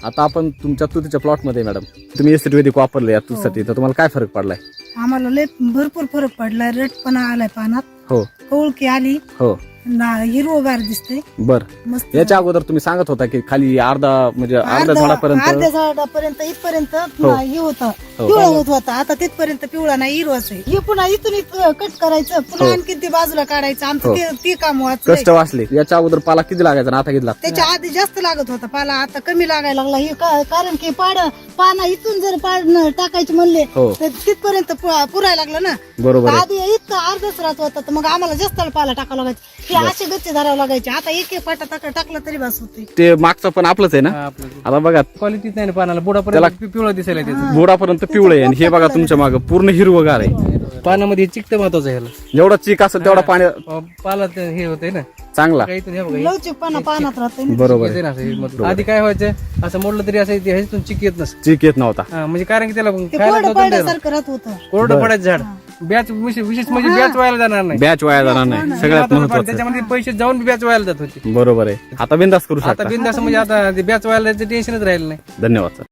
आता आपण तुमच्या तुतीच्या प्लॉटमध्ये मॅडम तुम्ही एसिड वैदिक वापरले या तुतीसाठी तर तुम्हाला काय फरक पडलाय? आम्हाला लय भरपूर फरक पडलाय. रटपणा आलाय पानात, हो कवळकी आली, हो हिरवगार दिसते बर. मस्त. याच्या अगोदर तुम्ही सांगत होता की खाली अर्धा म्हणजे अर्ध्या झाडापर्यंत अर्ध्या झाडापर्यंत इथपर्यंत हो. हे होतं, हो. पिवळा होत होता. आता तिथपर्यंत पिवळा नाही, हिरवाच आहे. हे पुन्हा इथून कट करायचं, पुन्हा हो. आणखी ते बाजूला काढायचं. आमचं हो. ते काम वाचलंय. कष्ट वाचले. याच्या अगोदर पाला किती लागायचा आणि आता किती लागतो? त्याच्या आधी जास्त लागत होता पाला, आता कमी लागायला लागला. हे कारण की पाना इथून जर टाकायचे म्हणले हो. तर तिथपर्यंत पुरायला लागलं ना. बरोबर आहे. आधी इतका अर्धच राहत होता, तर मग आम्हाला जास्त पाला टाकावा लागायचा. हे असे गच्चे धरावं लागायचे. आता एक एक पाटा टाकला तरी बस होते. ते मागचं पण आपलंच आहे ना? आता बघा क्वालिटीच नाही ना पानाला, बुडापर्यंत पिवळा दिसायला त्याचं. बुडापर्यंत पिवळे आणि हे बघा तुमच्या मागं पूर्ण हिरवगार आहे. पानामध्ये चिकट महत्वाचं आहे ह्याला. जेवढा चीक असेल तेवढा पाणी पाला ते हे होतंय ना चांगला. काही इथून हे बघा, हे लवचिकपणा पानात राहते ना. बरोबर येतंय आहे. ना असं हे मधलं. आधी काय व्हायचं, असं मोडलं तरी असं ह्याच्यातून चिक येत नसतं. चीक येत नव्हता. म्हणजे कारण की त्याला ते खायला कोरडं नव्हतं ना त्याला. पाड्यासारखं राहत होतं. कोरडं पडायचं झाड. बॅच विशेष म्हणजे बॅच व्हायला जाणार नाही. बॅच वाया जाणार नाही, सगळ्यात महत्वाचं. त्याच्यामध्ये पैसे जाऊन बॅच व्हायला जात होते. बरोबर आहे. आता बिंदास करू आता शकता. बिंदास म्हणजे आता बॅच व्हायला टेन्शनच राहिलं नाही. धन्यवाद सर.